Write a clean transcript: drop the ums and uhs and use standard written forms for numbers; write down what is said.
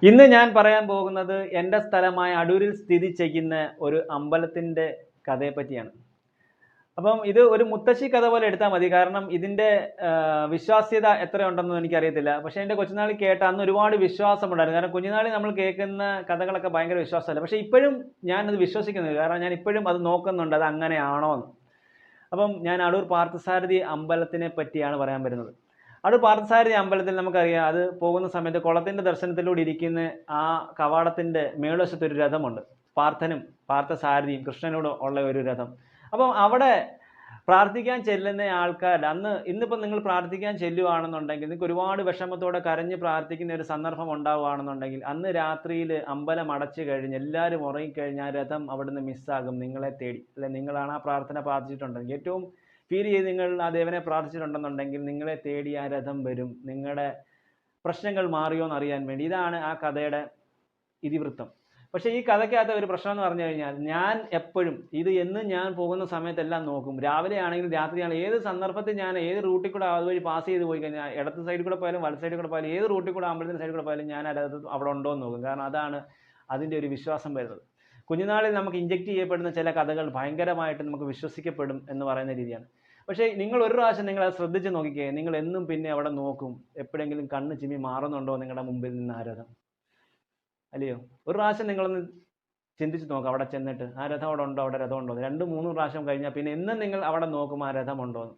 ഇന്ന് ഞാൻ പറയാൻ പോകുന്നത് എൻ്റെ സ്ഥലമായ അടൂരിൽ സ്ഥിതി ചെയ്യുന്ന ഒരു അമ്പലത്തിൻ്റെ കഥയെ പറ്റിയാണ്. അപ്പം ഇത് ഒരു മുത്തശ്ശി കഥ പോലെ എടുത്താൽ മതി. കാരണം ഇതിൻ്റെ വിശ്വാസ്യത എത്രയുണ്ടെന്ന് എനിക്കറിയത്തില്ല. പക്ഷേ എൻ്റെ കൊച്ചുനാളിൽ കേട്ട അന്ന് ഒരുപാട് വിശ്വാസമുണ്ടായിരുന്നു. കാരണം കുഞ്ഞുനാളിൽ നമ്മൾ കേൾക്കുന്ന കഥകളൊക്കെ ഭയങ്കര വിശ്വാസമല്ല. പക്ഷേ ഇപ്പോഴും ഞാനത് വിശ്വസിക്കുന്നില്ല. കാരണം ഞാൻ ഇപ്പോഴും അത് നോക്കുന്നുണ്ട്, അത് അങ്ങനെയാണോ എന്ന്. അപ്പം ഞാൻ അടൂർ പാർത്ഥസാരഥി അമ്പലത്തിനെ പറ്റിയാണ് പറയാൻ വരുന്നത്. അടൂർ പാർത്ഥസാരഥി അമ്പലത്തിൽ നമുക്കറിയാം, അത് പോകുന്ന സമയത്ത് കുളത്തിൻ്റെ ദർശനത്തിലൂടെ ഇരിക്കുന്ന ആ കവാടത്തിൻ്റെ മേൾവശത്ത് ഒരു രഥമുണ്ട്. പാർത്ഥനും പാർത്ഥസാരഥിയും കൃഷ്ണനോട് ഉള്ള ഒരു രഥം. അപ്പം അവിടെ പ്രാർത്ഥിക്കാൻ ചെല്ലുന്ന ആൾക്കാർ ഇന്നിപ്പം നിങ്ങൾ പ്രാർത്ഥിക്കാൻ ചെല്ലുവാണെന്നുണ്ടെങ്കിൽ, നിങ്ങൾക്ക് ഒരുപാട് വിഷമത്തോടെ കരഞ്ഞ് പ്രാർത്ഥിക്കുന്ന ഒരു സന്ദർഭം ഉണ്ടാവുകയാണെന്നുണ്ടെങ്കിൽ, അന്ന് രാത്രിയിൽ അമ്പലം അടച്ചു കഴിഞ്ഞ് എല്ലാവരും ഉറങ്ങിക്കഴിഞ്ഞ് ആ രഥം അവിടുന്ന് മിസ്സാകും നിങ്ങളെ തേടി. അല്ലെ, നിങ്ങളാണ് ആ പ്രാർത്ഥന പ്രാർത്ഥിച്ചിട്ടുണ്ടെങ്കിൽ, ഏറ്റവും ഫീൽ ചെയ്ത് നിങ്ങൾ ആ ദേവനെ പ്രാർത്ഥിച്ചിട്ടുണ്ടെന്നുണ്ടെങ്കിൽ നിങ്ങളെ തേടി ആ രഥം വരും, നിങ്ങളുടെ പ്രശ്നങ്ങൾ മാറിയോ എന്നറിയാൻ വേണ്ടി. ഇതാണ് ആ കഥയുടെ ഇതിവൃത്തം. പക്ഷേ ഈ കഥയ്ക്കകത്ത് ഒരു പ്രശ്നം എന്ന് പറഞ്ഞു കഴിഞ്ഞാൽ, ഞാൻ എപ്പോഴും എന്നും ഞാൻ പോകുന്ന സമയത്തെല്ലാം നോക്കും. രാവിലെ ആണെങ്കിലും രാത്രിയാണെങ്കിലും ഏത് സന്ദർഭത്തിൽ ഞാൻ ഏത് റൂട്ടിൽ കൂടെ അതുവഴി പാസ് ചെയ്ത് പോയി കഴിഞ്ഞാൽ, ഇടത്ത് സൈഡിൽ കൂടെ പോയാലും വലത്ത് സൈഡിൽ കൂടെ പോയാലും ഏത് റൂട്ടിൽ കൂടെ അമ്പലത്തിൻ്റെ സൈഡിൽ കൂടെ പോയാലും ഞാൻ അത് അവിടെ ഉണ്ടോ എന്ന് നോക്കും. കാരണം അതാണ് അതിൻ്റെ ഒരു വിശ്വാസം വരുന്നത്. കുഞ്ഞുനാളിൽ നമുക്ക് ഇഞ്ചെക്ട് ചെയ്യപ്പെടുന്ന ചില കഥകൾ ഭയങ്കരമായിട്ട് നമുക്ക് വിശ്വസിക്കപ്പെടും എന്ന് പറയുന്ന രീതിയാണ്. പക്ഷേ നിങ്ങൾ ഒരു പ്രാവശ്യം നിങ്ങൾ അത് ശ്രദ്ധിച്ച് നോക്കിക്കേ, നിങ്ങൾ എന്നും പിന്നെ അവിടെ നോക്കും, എപ്പോഴെങ്കിലും കണ്ണ് ചിമ്മി മാറുന്നുണ്ടോ നിങ്ങളുടെ മുമ്പിൽ നിന്ന് ആ രഥം, അല്ലയോ? ഒരു പ്രാവശ്യം നിങ്ങളൊന്ന് ചിന്തിച്ച് നോക്കാം, അവിടെ ചെന്നിട്ട് ആ രഥം അവിടെ ഉണ്ടോ, അവിടെ രഥം ഉണ്ടോ. 2-3 പ്രാവശ്യം കഴിഞ്ഞാൽ പിന്നെ എന്നും നിങ്ങൾ അവിടെ നോക്കും ആ രഥം ഉണ്ടോ എന്ന്.